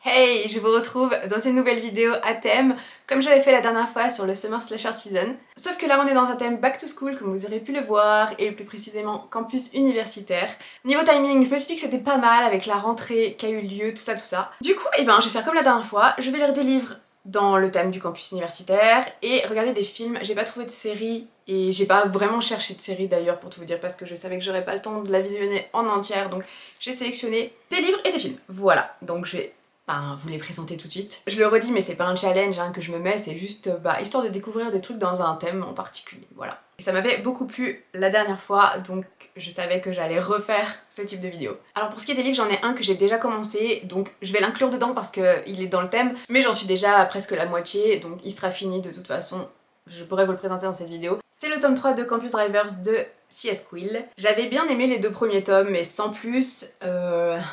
Hey, je vous retrouve dans une nouvelle vidéo à thème, comme j'avais fait la dernière fois sur le Summer Slasher Season. Sauf que là on est dans un thème back to school, comme vous aurez pu le voir, et plus précisément campus universitaire. Niveau timing, je me suis dit que c'était pas mal avec la rentrée qui a eu lieu, tout ça tout ça. Du coup, je vais faire comme la dernière fois, je vais lire des livres dans le thème du campus universitaire et regarder des films. J'ai pas trouvé de série et j'ai pas vraiment cherché de série d'ailleurs pour tout vous dire parce que je savais que j'aurais pas le temps de la visionner en entière, donc j'ai sélectionné des livres et des films. Voilà, donc je vais vous les présenter tout de suite. Je le redis, mais c'est pas un challenge que je me mets, c'est juste histoire de découvrir des trucs dans un thème en particulier, voilà. Et ça m'avait beaucoup plu la dernière fois, donc je savais que j'allais refaire ce type de vidéo. Alors pour ce qui est des livres, j'en ai un que j'ai déjà commencé, donc je vais l'inclure dedans parce qu'il est dans le thème, mais j'en suis déjà à presque la moitié, donc il sera fini de toute façon. Je pourrais vous le présenter dans cette vidéo. C'est le tome 3 de Campus Drivers de C.S. Quill. J'avais bien aimé les deux premiers tomes, mais sans plus.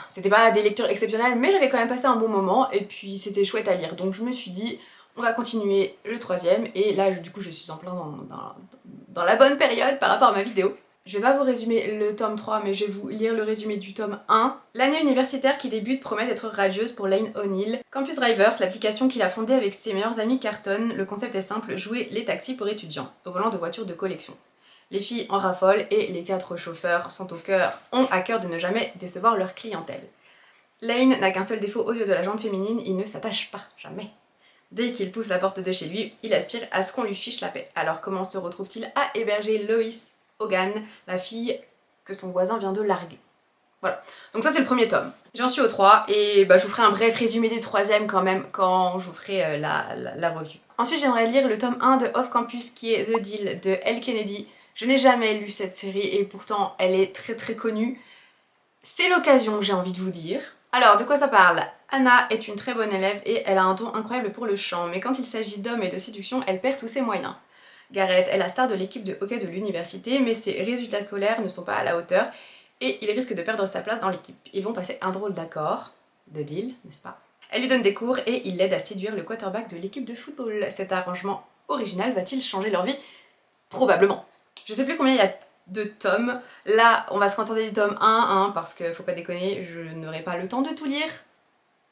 C'était pas des lectures exceptionnelles, mais j'avais quand même passé un bon moment, et puis c'était chouette à lire. Donc je me suis dit, on va continuer le troisième, et là du coup je suis en plein dans la bonne période par rapport à ma vidéo. Je vais pas vous résumer le tome 3, mais je vais vous lire le résumé du tome 1. L'année universitaire qui débute promet d'être radieuse pour Lane O'Neill. Campus Drivers, l'application qu'il a fondée avec ses meilleurs amis cartonne. Le concept est simple, jouer les taxis pour étudiants, au volant de voitures de collection. Les filles en raffolent et les 4 chauffeurs ont à cœur de ne jamais décevoir leur clientèle. Lane n'a qu'un seul défaut aux yeux de la gente féminine, il ne s'attache pas, jamais. Dès qu'il pousse la porte de chez lui, il aspire à ce qu'on lui fiche la paix. Alors comment se retrouve-t-il à héberger Lois Hogan, la fille que son voisin vient de larguer? Voilà, donc ça c'est le premier tome. J'en suis au 3 et je vous ferai un bref résumé du troisième quand même quand je vous ferai la review. Ensuite j'aimerais lire le tome 1 de Off Campus qui est The Deal de Elle Kennedy. Je n'ai jamais lu cette série et pourtant elle est très très connue. C'est l'occasion que j'ai envie de vous dire. Alors de quoi ça parle? Anna est une très bonne élève et elle a un don incroyable pour le chant, mais quand il s'agit d'hommes et de séduction, elle perd tous ses moyens. Garrett est la star de l'équipe de hockey de l'université, mais ses résultats scolaires ne sont pas à la hauteur et il risque de perdre sa place dans l'équipe. Ils vont passer un drôle d'accord, de deal, n'est-ce pas? Elle lui donne des cours et il l'aide à séduire le quarterback de l'équipe de football. Cet arrangement original va-t-il changer leur vie? Probablement. Je sais plus combien il y a de tomes. Là, on va se contenter du tome 1, parce que faut pas déconner, je n'aurai pas le temps de tout lire.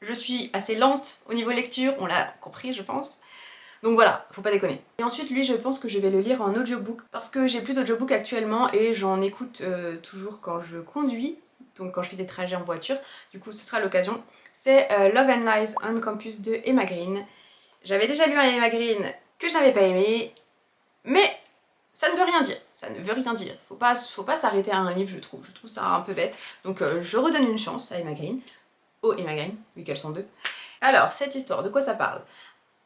Je suis assez lente au niveau lecture, on l'a compris je pense. Donc voilà, faut pas déconner. Et ensuite lui je pense que je vais le lire en audiobook parce que j'ai plus d'audiobook actuellement et j'en écoute toujours quand je conduis, donc quand je fais des trajets en voiture, du coup ce sera l'occasion. C'est Love and Lies on Campus de Emma Green. J'avais déjà lu un Emma Green que je n'avais pas aimé, mais ça ne veut rien dire, ça ne veut rien dire. Faut pas s'arrêter à un livre je trouve ça un peu bête. Donc je redonne une chance à Emma Green. Oh Emma Green, vu qu'elles sont deux. Alors cette histoire, de quoi ça parle?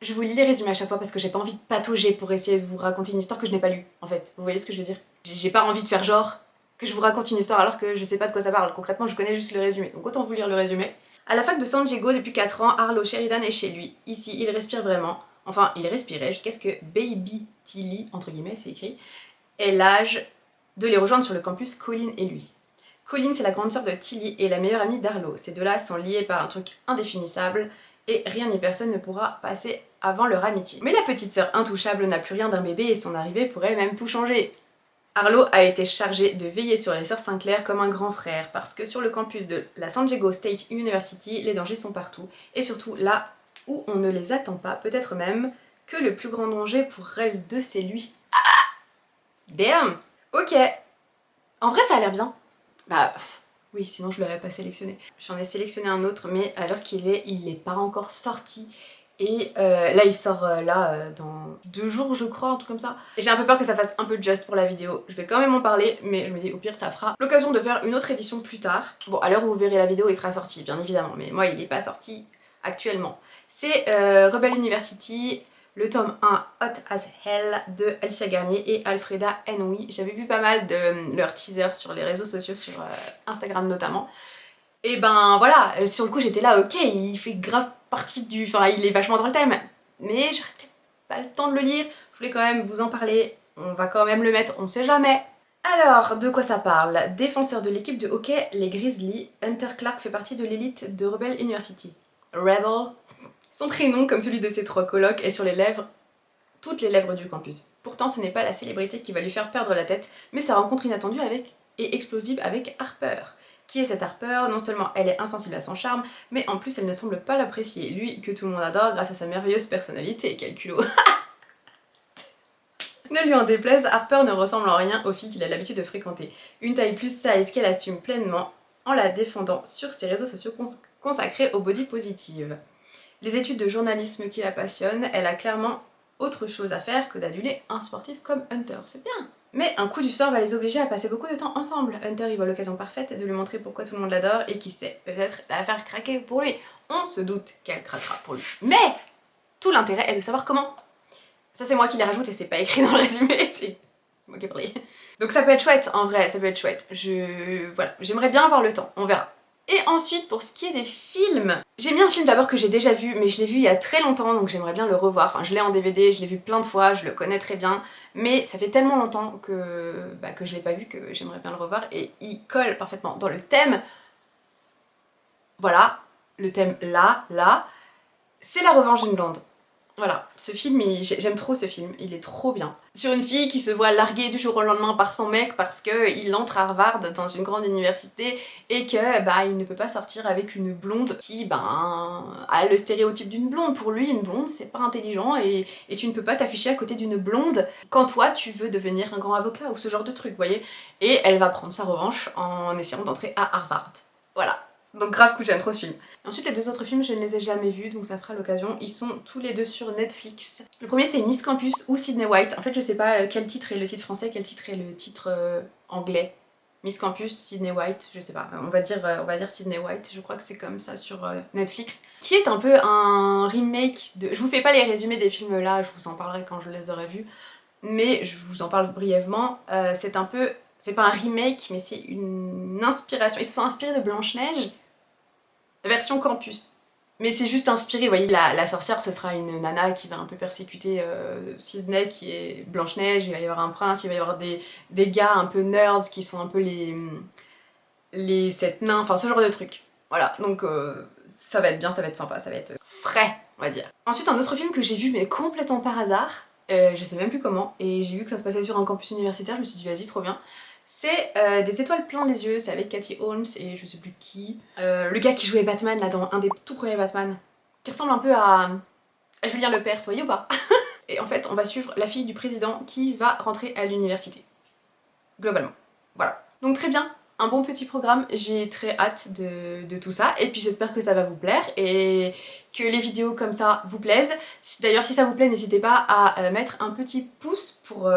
Je vous lis les résumés à chaque fois parce que j'ai pas envie de patauger pour essayer de vous raconter une histoire que je n'ai pas lue, en fait. Vous voyez ce que je veux dire? J'ai pas envie de faire genre que je vous raconte une histoire alors que je sais pas de quoi ça parle. Concrètement, je connais juste le résumé, donc autant vous lire le résumé. À la fac de San Diego, depuis 4 ans, Arlo Sheridan est chez lui. Ici, il respire vraiment. Enfin, il respirait jusqu'à ce que Baby Tilly, entre guillemets, c'est écrit, ait l'âge de les rejoindre sur le campus Colin et lui. Colin, c'est la grande sœur de Tilly et la meilleure amie d'Arlo. Ces deux-là sont liés par un truc indéfinissable et rien ni personne ne pourra passer avant leur amitié. Mais la petite sœur intouchable n'a plus rien d'un bébé et son arrivée pourrait même tout changer. Arlo a été chargé de veiller sur les sœurs Sinclair comme un grand frère parce que sur le campus de la San Diego State University, les dangers sont partout et surtout là où on ne les attend pas, peut-être même que le plus grand danger pour elles deux c'est lui. Ah! Damn! Ok. En vrai ça a l'air bien. Oui, sinon je l'aurais pas sélectionné. J'en ai sélectionné un autre, mais à l'heure qu'il est, il est pas encore sorti. Et là, il sort dans 2 jours, je crois, un truc comme ça. Et j'ai un peu peur que ça fasse un peu just pour la vidéo. Je vais quand même en parler, mais je me dis au pire, ça fera l'occasion de faire une autre édition plus tard. Bon, à l'heure où vous verrez la vidéo, il sera sorti, bien évidemment, mais moi, il est pas sorti actuellement. C'est Rebel University, le tome 1 Hot as Hell de Alicia Garnier et Alfreda Henry. J'avais vu pas mal de leurs teasers sur les réseaux sociaux, sur Instagram notamment. Et voilà, sur le coup j'étais là, ok, il fait grave partie du... Enfin, il est vachement dans le thème. Mais j'aurais peut-être pas le temps de le lire. Je voulais quand même vous en parler. On va quand même le mettre, on sait jamais. Alors, de quoi ça parle? Défenseur de l'équipe de hockey, les Grizzlies, Hunter Clark fait partie de l'élite de Rebel University. Rebel. Son prénom, comme celui de ses 3 colocs, est sur les lèvres, toutes les lèvres du campus. Pourtant, ce n'est pas la célébrité qui va lui faire perdre la tête, mais sa rencontre inattendue et explosive avec Harper. Qui est cette Harper? Non seulement elle est insensible à son charme, mais en plus elle ne semble pas l'apprécier, lui que tout le monde adore grâce à sa merveilleuse personnalité, quel culot. Ne lui en déplaise, Harper ne ressemble en rien aux filles qu'il a l'habitude de fréquenter. Une taille plus size qu'elle assume pleinement en la défendant sur ses réseaux sociaux consacrés au body positive. Les études de journalisme qui la passionnent, elle a clairement autre chose à faire que d'aduler un sportif comme Hunter, c'est bien. Mais un coup du sort va les obliger à passer beaucoup de temps ensemble. Hunter y voit l'occasion parfaite de lui montrer pourquoi tout le monde l'adore et qui sait, peut-être la faire craquer pour lui. On se doute qu'elle craquera pour lui. Mais tout l'intérêt est de savoir comment. Ça c'est moi qui les rajoute et c'est pas écrit dans le résumé, c'est moi qui ai parlé. Donc ça peut être chouette en vrai, ça peut être chouette. Voilà, j'aimerais bien avoir le temps, on verra. Et ensuite, pour ce qui est des films, j'ai mis un film d'abord que j'ai déjà vu, mais je l'ai vu il y a très longtemps, donc j'aimerais bien le revoir. Enfin, je l'ai en DVD, je l'ai vu plein de fois, je le connais très bien, mais ça fait tellement longtemps que je l'ai pas vu que j'aimerais bien le revoir, et il colle parfaitement dans le thème. Voilà, le thème là, c'est La Revanche d'une blonde. Voilà, ce film, j'aime trop ce film, il est trop bien. Sur une fille qui se voit larguée du jour au lendemain par son mec parce qu'il entre à Harvard dans une grande université et que il ne peut pas sortir avec une blonde qui a le stéréotype d'une blonde. Pour lui, une blonde c'est pas intelligent et tu ne peux pas t'afficher à côté d'une blonde quand toi tu veux devenir un grand avocat ou ce genre de truc, vous voyez. Et elle va prendre sa revanche en essayant d'entrer à Harvard. Voilà. Donc grave coup, j'aime trop ce film. Ensuite les deux autres films je ne les ai jamais vus donc ça fera l'occasion, ils sont tous les deux sur Netflix. Le premier c'est Miss Campus ou Sydney White, en fait je sais pas quel titre est le titre français, quel titre est le titre anglais. Miss Campus, Sydney White, je sais pas, on va dire Sydney White, je crois que c'est comme ça sur Netflix. Qui est un peu un remake de... Je vous fais pas les résumés des films là, je vous en parlerai quand je les aurai vus, mais je vous en parle brièvement. C'est un peu... C'est pas un remake mais c'est une inspiration, ils se sont inspirés de Blanche-Neige version campus. Mais c'est juste inspiré, vous voyez, la sorcière ce sera une nana qui va un peu persécuter Sydney qui est Blanche-Neige, il va y avoir un prince, il va y avoir des gars un peu nerds qui sont un peu les 7 nains, enfin ce genre de trucs. Voilà, donc ça va être bien, ça va être sympa, ça va être frais, on va dire. Ensuite un autre film que j'ai vu mais complètement par hasard, je sais même plus comment, et j'ai vu que ça se passait sur un campus universitaire, je me suis dit vas-y trop bien. C'est Des étoiles plein les yeux, c'est avec Katie Holmes et je sais plus qui. Le gars qui jouait Batman là dans un des tout premiers Batman, qui ressemble un peu à Julien Lepers, voyez ou pas? Et en fait on va suivre la fille du président qui va rentrer à l'université. Globalement. Voilà. Donc très bien, un bon petit programme, j'ai très hâte de tout ça et puis j'espère que ça va vous plaire et que les vidéos comme ça vous plaisent. D'ailleurs si ça vous plaît n'hésitez pas à mettre un petit pouce pour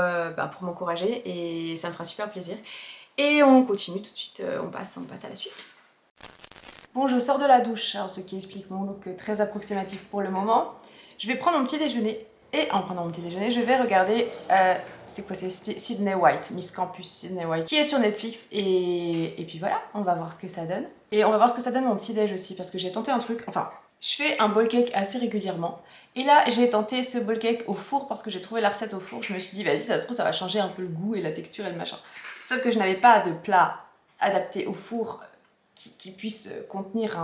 m'encourager et ça me fera super plaisir. Et on continue tout de suite, on passe à la suite. Bon, je sors de la douche, hein, ce qui explique mon look très approximatif pour le moment. Je vais prendre mon petit déjeuner. Et en prenant mon petit déjeuner, je vais regarder, c'est quoi, c'est Sydney White, Miss Campus Sydney White, qui est sur Netflix, et puis voilà, on va voir ce que ça donne. Et on va voir ce que ça donne mon petit déj aussi, parce que j'ai tenté un truc, enfin, je fais un bowl cake assez régulièrement, et là j'ai tenté ce bowl cake au four, parce que j'ai trouvé la recette au four, je me suis dit, vas-y, ça se trouve, ça va changer un peu le goût et la texture et le machin. Sauf que je n'avais pas de plat adapté au four qui puisse contenir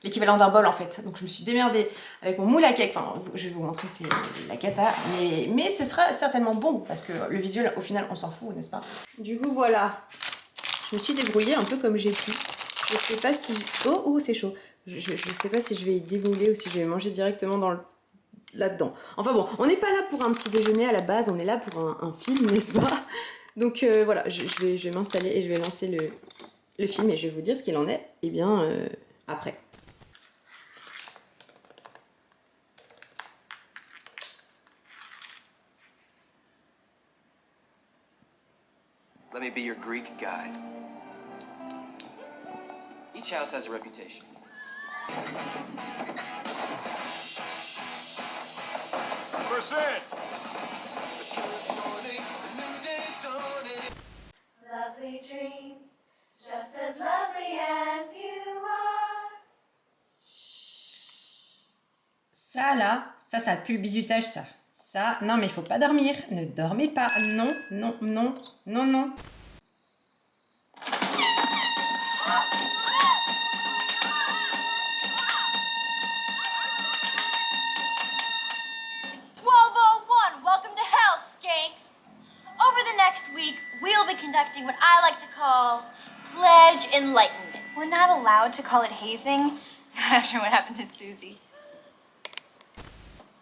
l'équivalent d'un bol en fait. Donc je me suis démerdée avec mon moule à cake, enfin je vais vous montrer, c'est la cata, mais ce sera certainement bon parce que le visuel au final on s'en fout, n'est-ce pas? Du coup voilà, je me suis débrouillée un peu comme j'ai pu. Je sais pas si... Oh c'est chaud. Je sais pas si je vais y démouler ou si je vais manger directement dans là-dedans. Enfin bon, on n'est pas là pour un petit déjeuner à la base, on est là pour un film, n'est-ce pas? Donc voilà, je vais m'installer et je vais lancer le film et je vais vous dire ce qu'il en est, et bien après. Let me be your Greek guide. Each house has a reputation. Percent. Lovely dreams, just as lovely as you are. Ça là, ça pue le bizutage ça. Ça, non mais il faut pas dormir, ne dormez pas, non, non, non, non, non. Welcome to hell, skanks. Over the next week, we'll be conducting what I like to call Pledge Enlightenment. We're not allowed to call it hazing after what happened to Susie.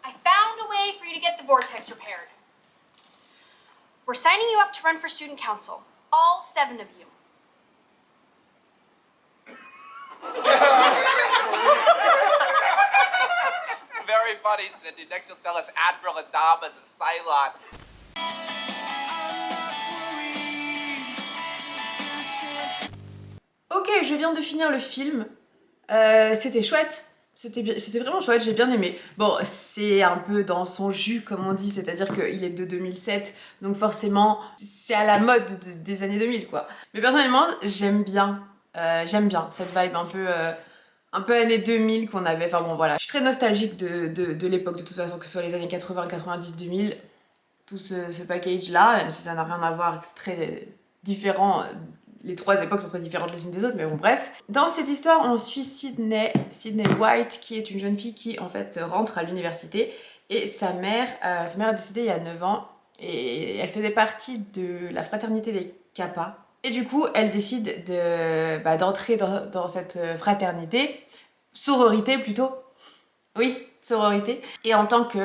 I found a way for you to get the vortex repaired. We're signing you up to run for student council. All 7 of you. Very funny, Cindy. Next you'll tell us Admiral Adamas is Cylon. Ok, je viens de finir le film. C'était chouette. C'était vraiment chouette, j'ai bien aimé. Bon, c'est un peu dans son jus, comme on dit, c'est-à-dire qu'il est de 2007, donc forcément, c'est à la mode des années 2000, quoi. Mais personnellement, j'aime bien cette vibe un peu années 2000 qu'on avait. Enfin bon, voilà. Je suis très nostalgique de l'époque, de toute façon, que ce soit les années 80, 90, 2000. Tout ce package-là, même si ça n'a rien à voir, c'est très différent. Les 3 époques sont très différentes les unes des autres, mais bon, bref. Dans cette histoire, on suit Sydney White, qui est une jeune fille qui, en fait, rentre à l'université. Et sa mère est décédée il y a 9 ans. Et elle faisait partie de la fraternité des Kappa. Et du coup, elle décide d'entrer dans cette fraternité. Sororité, plutôt. Oui, sororité. Et en tant que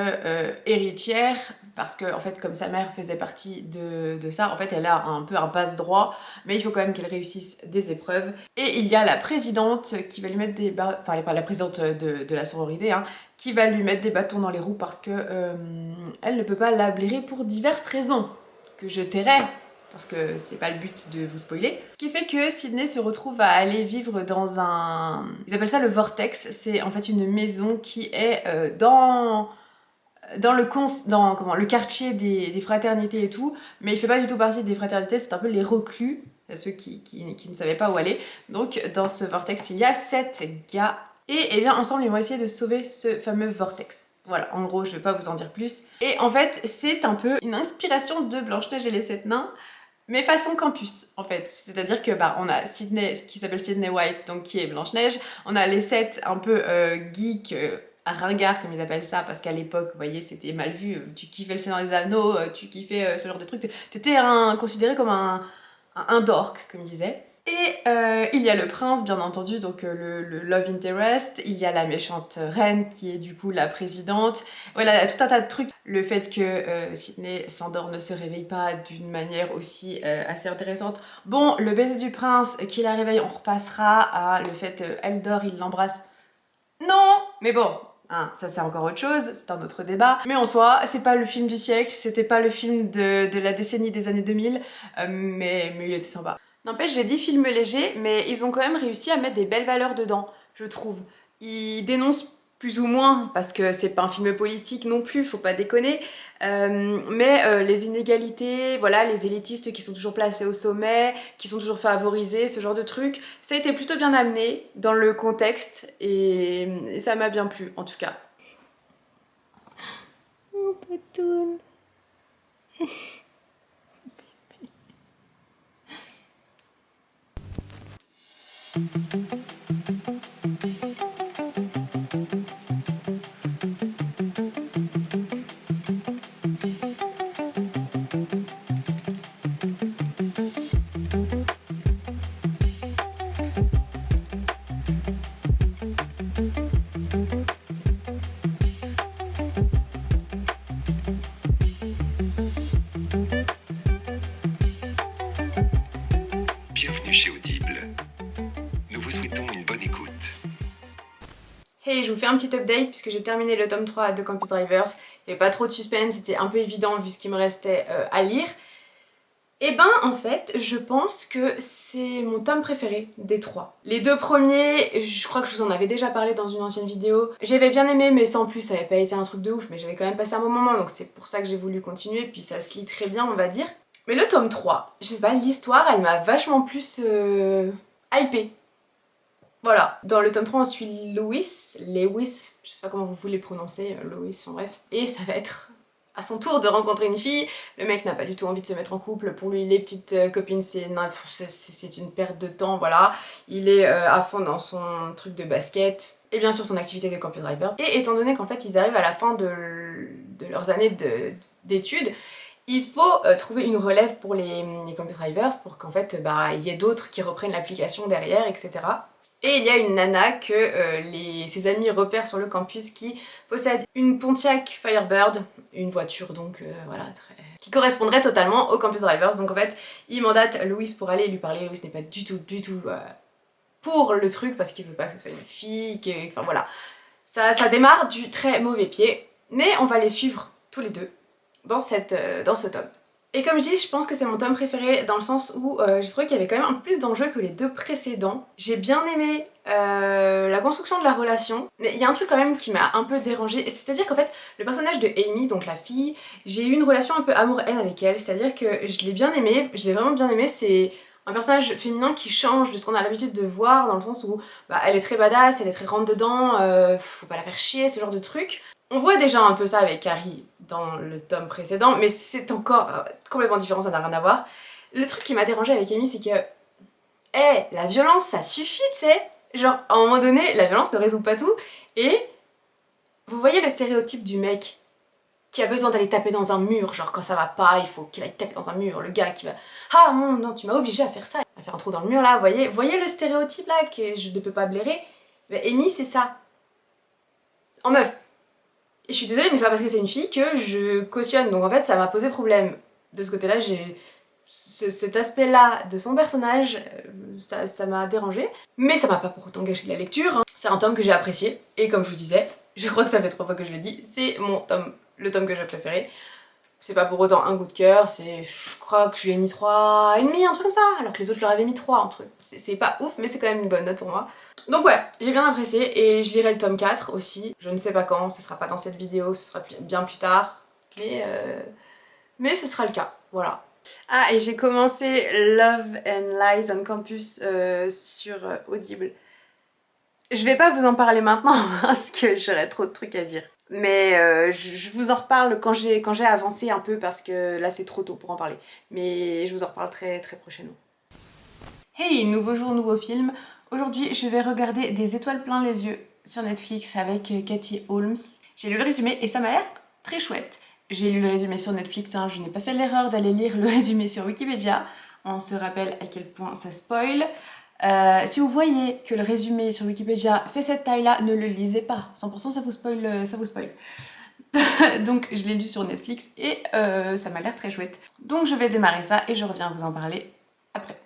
héritière, parce que en fait comme sa mère faisait partie de ça, en fait elle a un peu un passe-droit, mais il faut quand même qu'elle réussisse des épreuves. Et il y a la présidente qui va lui mettre la présidente de la sororité, hein, qui va lui mettre des bâtons dans les roues parce que elle ne peut pas la blairer pour diverses raisons que je tairai, parce que c'est pas le but de vous spoiler. Ce qui fait que Sydney se retrouve à aller vivre dans un... Ils appellent ça le Vortex, c'est en fait une maison qui est dans le quartier des fraternités et tout, mais il fait pas du tout partie des fraternités, c'est un peu les reclus, ceux qui ne savaient pas où aller. Donc dans ce Vortex, il y a 7 gars, et eh bien ensemble ils vont essayer de sauver ce fameux Vortex. Voilà, en gros, je vais pas vous en dire plus. Et en fait, c'est un peu une inspiration de Blanche-Neige et les 7 nains, mais façon campus, en fait. C'est-à-dire que on a Sydney, qui s'appelle Sydney White, donc qui est Blanche-Neige. On a les 7 un peu geeks, ringards, comme ils appellent ça, parce qu'à l'époque, vous voyez, c'était mal vu. Tu kiffais le Seigneur des Anneaux, tu kiffais ce genre de truc. T'étais considéré comme un dork, comme ils disaient. Et il y a le prince, bien entendu, donc le love interest. Il y a la méchante reine, qui est du coup la présidente. Voilà, tout un tas de trucs. Le fait que Sydney s'endort, ne se réveille pas d'une manière aussi assez intéressante. Bon, le baiser du prince, qui la réveille, on repassera à le fait elle dort, il l'embrasse. Non, mais bon, hein, ça c'est encore autre chose, c'est un autre débat. Mais en soi, c'est pas le film du siècle, c'était pas le film de la décennie des années 2000, mais il était sympa. N'empêche, j'ai dit film léger, mais ils ont quand même réussi à mettre des belles valeurs dedans, je trouve. Ils dénoncent plus ou moins, parce que c'est pas un film politique non plus, faut pas déconner, mais les inégalités, voilà, les élitistes qui sont toujours placés au sommet, qui sont toujours favorisés, ce genre de trucs, ça a été plutôt bien amené dans le contexte, et ça m'a bien plu, en tout cas. Oh, patoune. Bienvenue chez Audible. Nous vous souhaitons une bonne écoute. Hey, je vous fais un petit update puisque j'ai terminé le tome 3 de Campus Drivers. Il n'y avait pas trop de suspense, c'était un peu évident vu ce qui me restait à lire. Et ben en fait, je pense que c'est mon tome préféré des 3. Les 2 premiers, je crois que je vous en avais déjà parlé dans une ancienne vidéo. J'avais bien aimé, mais sans plus, ça n'avait pas été un truc de ouf, mais j'avais quand même passé un bon moment, donc c'est pour ça que j'ai voulu continuer, puis ça se lit très bien, on va dire. Mais le tome 3, je sais pas, l'histoire, elle m'a vachement plus hypée. Voilà, dans le tome 3 on suit Lewis, je sais pas comment vous voulez prononcer, Lewis, en bref. Et ça va être à son tour de rencontrer une fille. Le mec n'a pas du tout envie de se mettre en couple, pour lui les petites copines c'est une perte de temps, voilà. Il est à fond dans son truc de basket, et bien sûr son activité de campus driver. Et étant donné qu'en fait ils arrivent à la fin de leurs années d'études, il faut trouver une relève pour les campus drivers pour qu'en fait il y ait d'autres qui reprennent l'application derrière, etc. Et il y a une nana que ses amis repèrent sur le campus qui possède une Pontiac Firebird, une voiture donc voilà, qui correspondrait totalement au campus drivers. Donc en fait, il mandate Louis pour aller lui parler. Louis n'est pas du tout pour le truc parce qu'il veut pas que ce soit une fille, enfin voilà. Ça démarre du très mauvais pied, mais on va les suivre tous les deux dans ce tome. Et comme je dis, je pense que c'est mon tome préféré dans le sens où j'ai trouvé qu'il y avait quand même un peu plus d'enjeux que les deux précédents. J'ai bien aimé la construction de la relation, mais il y a un truc quand même qui m'a un peu dérangée, c'est-à-dire qu'en fait, le personnage de Amy, donc la fille, j'ai eu une relation un peu amour-haine avec elle, c'est-à-dire que je l'ai bien aimée, je l'ai vraiment bien aimée, c'est un personnage féminin qui change de ce qu'on a l'habitude de voir, dans le sens où elle est très badass, elle est très rentre-dedans, faut pas la faire chier, ce genre de truc. On voit déjà un peu ça avec Carrie dans le tome précédent, mais c'est encore complètement différent, ça n'a rien à voir. Le truc qui m'a dérangée avec Amy, c'est que la violence, ça suffit, tu sais. Genre, à un moment donné, la violence ne résout pas tout. Et vous voyez le stéréotype du mec qui a besoin d'aller taper dans un mur, genre quand ça va pas, il faut qu'il aille taper dans un mur, le gars qui va « Ah non, tu m'as obligé à faire ça, à faire un trou dans le mur là, voyez le stéréotype là que je ne peux pas blairer ?» Amy, c'est ça. En meuf. Et je suis désolée, mais c'est pas parce que c'est une fille que je cautionne, donc en fait ça m'a posé problème. De ce côté-là, j'ai cet aspect-là de son personnage, ça m'a dérangée. Mais ça m'a pas pour autant gâché la lecture, hein. C'est un tome que j'ai apprécié, et comme je vous disais, je crois que ça fait 3 fois que je le dis, c'est le tome que j'ai préféré. C'est pas pour autant un coup de cœur, je crois que je lui ai mis 3,5, un truc comme ça, alors que les autres leur avaient mis 3, un truc. C'est pas ouf, mais c'est quand même une bonne note pour moi. Donc ouais, j'ai bien apprécié et je lirai le tome 4 aussi. Je ne sais pas quand, ce sera pas dans cette vidéo, ce sera bien plus tard, mais ce sera le cas, voilà. Ah, et j'ai commencé Love and Lies on Campus sur Audible. Je vais pas vous en parler maintenant parce que j'aurais trop de trucs à dire. Mais je vous en reparle quand j'ai avancé un peu parce que là c'est trop tôt pour en parler. Mais je vous en reparle très très prochainement. Hey, nouveau jour, nouveau film. Aujourd'hui je vais regarder Des étoiles plein les yeux sur Netflix avec Katie Holmes. J'ai lu le résumé et ça m'a l'air très chouette. J'ai lu le résumé sur Netflix, hein, je n'ai pas fait l'erreur d'aller lire le résumé sur Wikipédia. On se rappelle à quel point ça spoil. Si vous voyez que le résumé sur Wikipédia fait cette taille-là, ne le lisez pas. 100% ça vous spoil. Donc je l'ai lu sur Netflix et ça m'a l'air très chouette. Donc je vais démarrer ça et je reviens vous en parler après.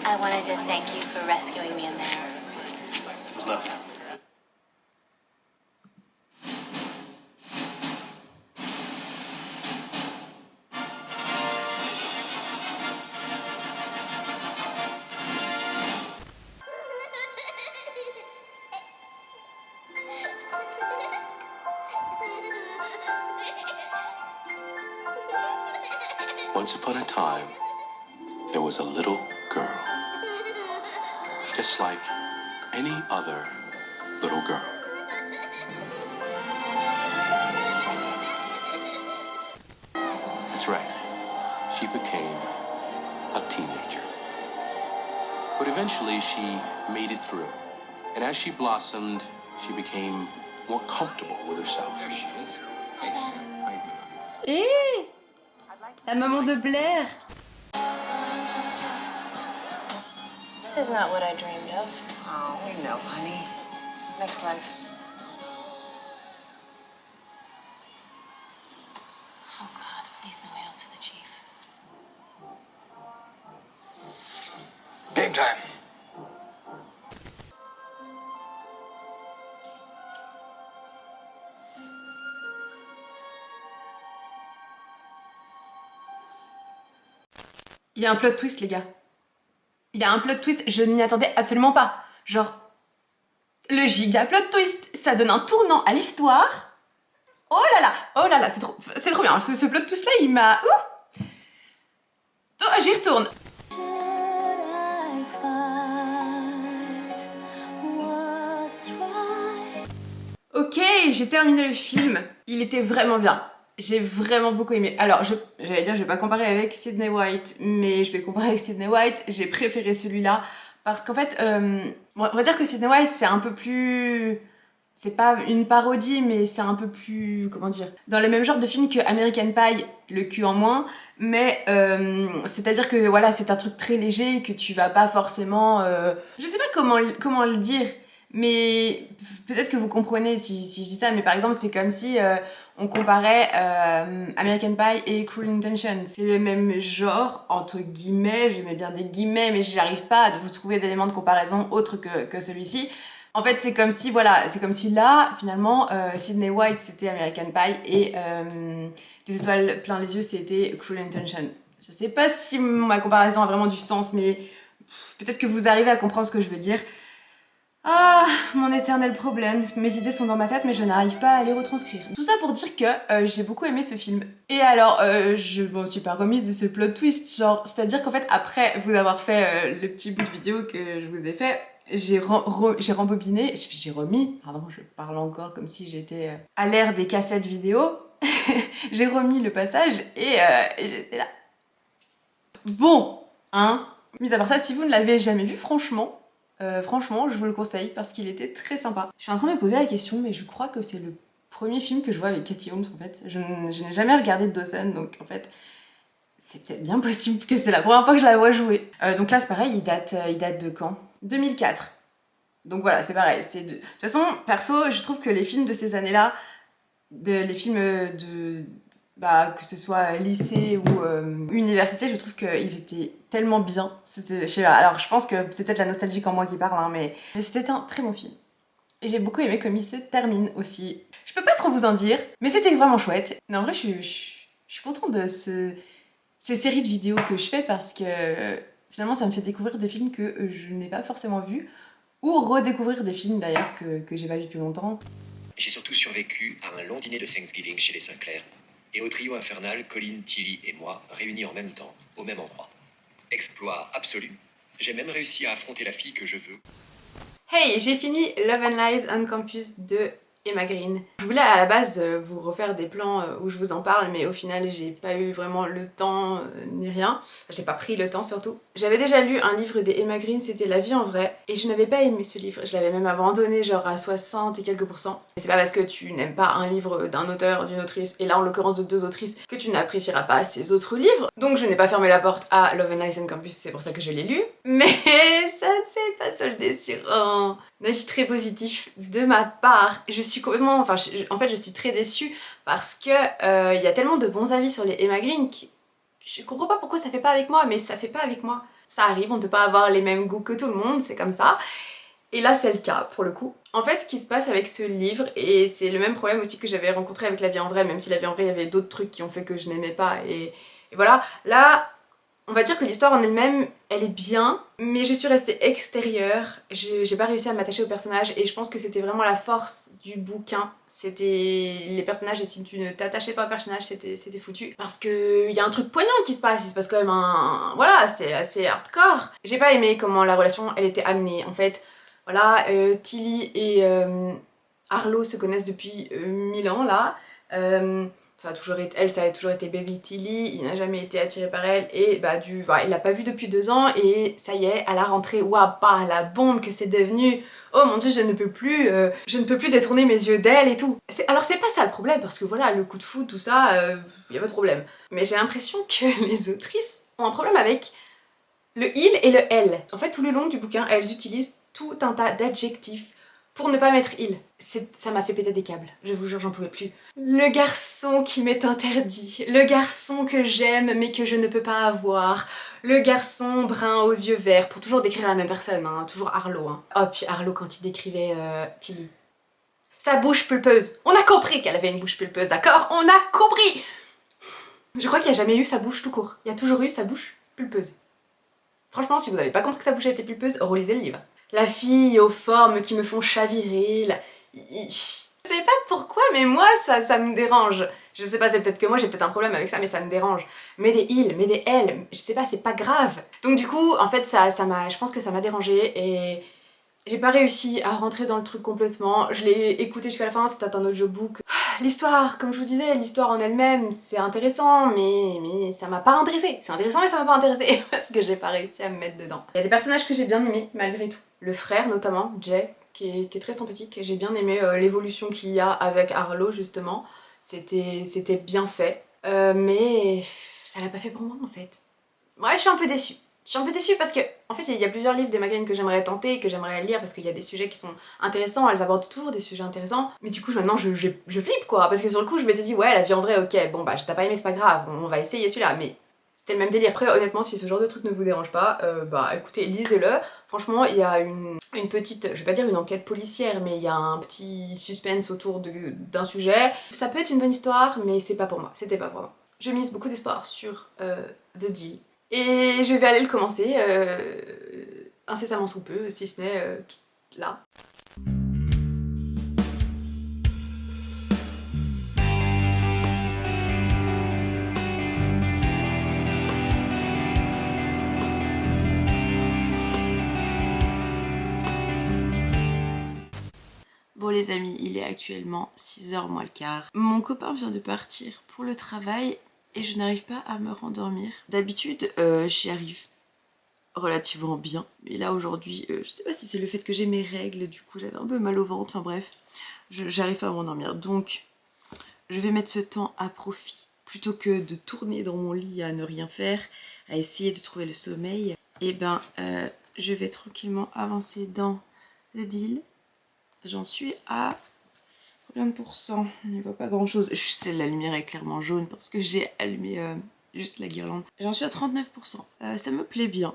I wanted to thank you for rescuing me in there. Who's left? Once upon a time, there was a little girl. Just like any other little girl. That's right. She became a teenager. But eventually she made it through. And as she blossomed, she became more comfortable with herself. Hé, la maman de Blair. This is not what I dreamed of. Oh, we know, honey. Next life. Oh God, please no mail to the chief. Game time. Il y a un plot twist, les gars. Il y a un plot twist, je n'y attendais absolument pas. Genre, le giga plot twist, ça donne un tournant à l'histoire. Oh là là, c'est trop bien. Ce plot twist là, il m'a... Ouh, oh, j'y retourne. Ok, j'ai terminé le film. Il était vraiment bien. J'ai vraiment beaucoup aimé. Alors, j'allais dire, je vais pas comparer avec Sydney White, mais je vais comparer avec Sydney White. J'ai préféré celui-là parce qu'en fait, on va dire que Sydney White, c'est un peu plus... C'est pas une parodie, mais c'est un peu plus... Comment dire? Dans le même genre de film que American Pie, le cul en moins, mais c'est-à-dire que voilà, c'est un truc très léger, que tu vas pas forcément... Je sais pas comment le dire, mais peut-être que vous comprenez si je dis ça, mais par exemple, c'est comme si... on comparait American Pie et Cruel Intentions. C'est le même genre, entre guillemets, je mets bien des guillemets, mais j'arrive pas à vous trouver d'éléments de comparaison autres que celui-ci. En fait, c'est comme si là, finalement, Sydney White, c'était American Pie, et Des étoiles plein les yeux, c'était Cruel Intentions. Je sais pas si ma comparaison a vraiment du sens, mais peut-être que vous arrivez à comprendre ce que je veux dire. Ah, mon éternel problème. Mes idées sont dans ma tête, mais je n'arrive pas à les retranscrire. Tout ça pour dire que j'ai beaucoup aimé ce film. Et alors, je m'en suis pas remise de ce plot twist, genre, c'est-à-dire qu'en fait, après vous avoir fait le petit bout de vidéo que je vous ai fait, j'ai rembobiné, j'ai remis, pardon, je parle encore comme si j'étais à l'ère des cassettes vidéo, j'ai remis le passage et j'étais là. Bon, hein. Mis à part ça, si vous ne l'avez jamais vu, franchement, je vous le conseille parce qu'il était très sympa. Je suis en train de me poser la question, mais je crois que c'est le premier film que je vois avec Katie Holmes en fait. Je n'ai jamais regardé Dawson, donc en fait, c'est peut-être bien possible que c'est la première fois que je la vois jouer. Donc là, c'est pareil, il date de quand ? 2004. Donc voilà, c'est pareil. De toute façon, perso, je trouve que les films de ces années-là, les films que ce soit lycée ou université, je trouve qu'ils étaient tellement bien. Alors je pense que c'est peut-être la nostalgique en moi qui parle, hein, mais c'était un très bon film. Et j'ai beaucoup aimé comme il se termine aussi. Je peux pas trop vous en dire, mais c'était vraiment chouette. Mais en vrai, je suis contente de ces séries de vidéos que je fais parce que finalement ça me fait découvrir des films que je n'ai pas forcément vus, ou redécouvrir des films d'ailleurs que j'ai pas vus depuis longtemps. J'ai surtout survécu à un long dîner de Thanksgiving chez les Sinclair et au trio infernal Colin, Tilly et moi réunis en même temps, au même endroit. Exploit absolu. J'ai même réussi à affronter la fille que je veux. Hey, j'ai fini Love and Lies on Campus de Emma Green. Je voulais à la base vous refaire des plans où je vous en parle, mais au final j'ai pas eu vraiment le temps ni rien. J'ai pas pris le temps surtout. J'avais déjà lu un livre des Emma Green, c'était La vie en vrai, et je n'avais pas aimé ce livre. Je l'avais même abandonné genre à 60 et quelques %. C'est pas parce que tu n'aimes pas un livre d'un auteur, d'une autrice, et là en l'occurrence de deux autrices, que tu n'apprécieras pas ces autres livres. Donc je n'ai pas fermé la porte à Love and Lies on Campus, c'est pour ça que je l'ai lu. Mais ça ne s'est pas soldé sur un avis très positif de ma part. Je suis complètement... en fait je suis très déçue parce que y a tellement de bons avis sur les Emma Green que je comprends pas pourquoi ça fait pas avec moi, mais ça fait pas avec moi. Ça arrive, on ne peut pas avoir les mêmes goûts que tout le monde, c'est comme ça. Et là c'est le cas pour le coup. En fait ce qui se passe avec ce livre, et c'est le même problème aussi que j'avais rencontré avec La vie en vrai, même si La vie en vrai il y avait d'autres trucs qui ont fait que je n'aimais pas, et voilà. Là on va dire que l'histoire en elle-même, elle est bien, mais je suis restée extérieure, j'ai pas réussi à m'attacher aux personnages, et je pense que c'était vraiment la force du bouquin. C'était les personnages, et si tu ne t'attachais pas aux personnages, c'était foutu. Parce que y a un truc poignant qui se passe, il se passe quand même voilà, c'est assez hardcore. J'ai pas aimé comment la relation, elle était amenée. En fait, voilà, Tilly et Arlo se connaissent depuis 1000 ans, là. Ça a toujours été Baby Tilly, il n'a jamais été attiré par elle, et il l'a pas vue depuis 2 ans, et ça y est, à la rentrée, waouh, la bombe que c'est devenu. Oh mon dieu, je ne peux plus détourner mes yeux d'elle et tout. Alors c'est pas ça le problème, parce que voilà, le coup de foudre, tout ça, y a pas de problème. Mais j'ai l'impression que les autrices ont un problème avec le il et le elle. En fait, tout le long du bouquin, elles utilisent tout un tas d'adjectifs pour ne pas mettre il. Ça m'a fait péter des câbles, je vous jure, j'en pouvais plus. Le garçon qui m'est interdit, le garçon que j'aime mais que je ne peux pas avoir, le garçon brun aux yeux verts, pour toujours décrire la même personne, hein, toujours Arlo. Hein. Oh, puis Arlo quand il décrivait Tilly. Sa bouche pulpeuse. On a compris qu'elle avait une bouche pulpeuse, d'accord? On a compris! Je crois qu'il n'y a jamais eu sa bouche tout court. Il y a toujours eu sa bouche pulpeuse. Franchement, si vous n'avez pas compris que sa bouche était pulpeuse, relisez le livre. La fille aux formes qui me font chavirer, je sais pas pourquoi, mais moi ça me dérange. Je sais pas, c'est peut-être que moi j'ai peut-être un problème avec ça, mais ça me dérange. Mais des ils, mais des elles, je sais pas, c'est pas grave. Donc du coup, en fait, je pense que ça m'a dérangée, et j'ai pas réussi à rentrer dans le truc complètement. Je l'ai écouté jusqu'à la fin, c'était un audiobook. l'histoire, comme je vous disais, l'histoire en elle-même, c'est intéressant, mais ça m'a pas intéressée. C'est intéressant, mais ça m'a pas intéressée, parce que j'ai pas réussi à me mettre dedans. Il y a des personnages que j'ai bien aimés, malgré tout. Le frère, notamment, Jay, qui est très sympathique. J'ai bien aimé l'évolution qu'il y a avec Harlow, justement. C'était bien fait. Mais ça l'a pas fait pour moi, en fait. Ouais, je suis un peu déçue. Je suis un peu déçue parce que, en fait, il y a plusieurs livres d'Emma Green que j'aimerais tenter, que j'aimerais lire parce qu'il y a des sujets qui sont intéressants, elles abordent toujours des sujets intéressants. Mais du coup, maintenant, je flippe quoi, parce que sur le coup, je m'étais dit, ouais, la vie en vrai, ok, bon bah, t'as pas aimé, c'est pas grave, on va essayer celui-là, mais c'était le même délire. Après, honnêtement, si ce genre de truc ne vous dérange pas, bah écoutez, lisez-le. Franchement, il y a une petite, je vais pas dire une enquête policière, mais il y a un petit suspense autour d'un sujet. Ça peut être une bonne histoire, mais c'est pas pour moi, c'était pas pour moi. Je mise beaucoup d'espoir sur The Deal. Et je vais aller le commencer incessamment sous peu, si ce n'est là. Bon les amis, il est actuellement 6h moins le quart. Mon copain vient de partir pour le travail et je n'arrive pas à me rendormir. D'habitude, j'y arrive relativement bien. Mais là aujourd'hui, je sais pas si c'est le fait que j'ai mes règles, du coup j'avais un peu mal au ventre, enfin bref, j'arrive pas à m'endormir. Donc, je vais mettre ce temps à profit. Plutôt que de tourner dans mon lit à ne rien faire, à essayer de trouver le sommeil, et ben, je vais tranquillement avancer dans The Deal. J'en suis à combien de pourcents? On n'y voit pas grand chose. Je sais, la lumière est clairement jaune parce que j'ai allumé juste la guirlande. J'en suis à 39%. Ça me plaît bien.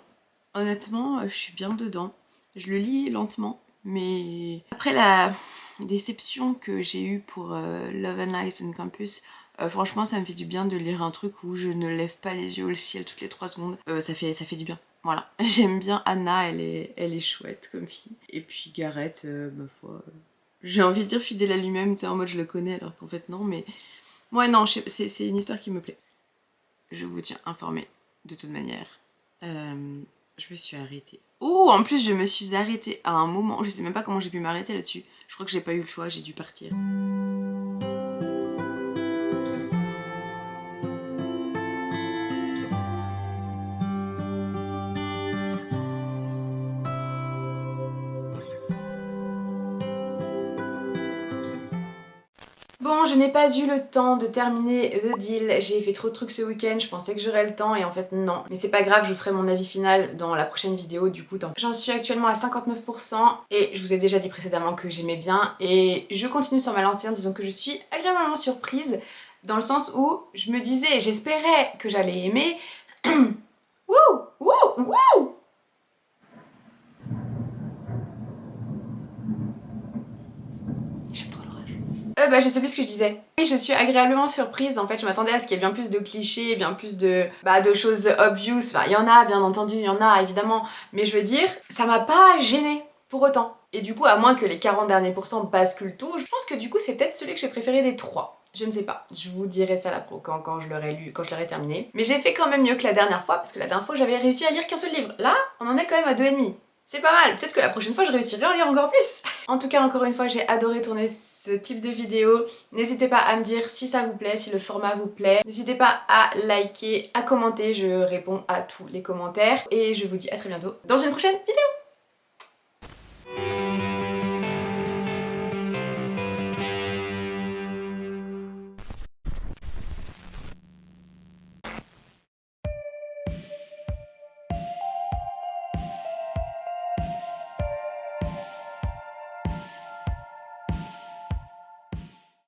Honnêtement, je suis bien dedans. Je le lis lentement, mais après la déception que j'ai eue pour Love and Lies on Campus, franchement, ça me fait du bien de lire un truc où je ne lève pas les yeux au ciel toutes les 3 secondes. Ça fait du bien. Voilà. J'aime bien Anna, elle est chouette comme fille. Et puis Gareth, ma foi... j'ai envie de dire fidèle à lui-même, tu sais, en mode je le connais alors qu'en fait non, mais... ouais, non, c'est une histoire qui me plaît. Je vous tiens informé, de toute manière. Je me suis arrêtée. Oh, en plus, je me suis arrêtée à un moment. Je sais même pas comment j'ai pu m'arrêter là-dessus. Je crois que j'ai pas eu le choix, j'ai dû partir. Bon, je n'ai pas eu le temps de terminer The Deal, j'ai fait trop de trucs ce week-end, je pensais que j'aurais le temps et en fait non. Mais c'est pas grave, je ferai mon avis final dans la prochaine vidéo du coup. J'en suis actuellement à 59% et je vous ai déjà dit précédemment que j'aimais bien et je continue sur ma lancée en disant que je suis agréablement surprise dans le sens où je me disais, j'espérais que j'allais aimer. Wouh, wouh, wouh. Bah, je sais plus ce que je disais. Oui, je suis agréablement surprise, en fait je m'attendais à ce qu'il y ait bien plus de clichés, bien plus de choses obvious, enfin il y en a bien entendu, il y en a évidemment, mais je veux dire, ça m'a pas gênée pour autant. Et du coup, à moins que les 40 derniers pourcents basculent tout, je pense que du coup c'est peut-être celui que j'ai préféré des 3. Je ne sais pas, je vous dirai ça là quand je l'aurai lu, quand je l'aurai terminé. Mais j'ai fait quand même mieux que la dernière fois, parce que la dernière fois j'avais réussi à lire qu'un seul livre. Là, on en est quand même à 2,5. C'est pas mal, peut-être que la prochaine fois je réussirai à en lire encore plus. En tout cas, encore une fois, j'ai adoré tourner ce type de vidéo. N'hésitez pas à me dire si ça vous plaît, si le format vous plaît. N'hésitez pas à liker, à commenter, je réponds à tous les commentaires. Et je vous dis à très bientôt dans une prochaine vidéo.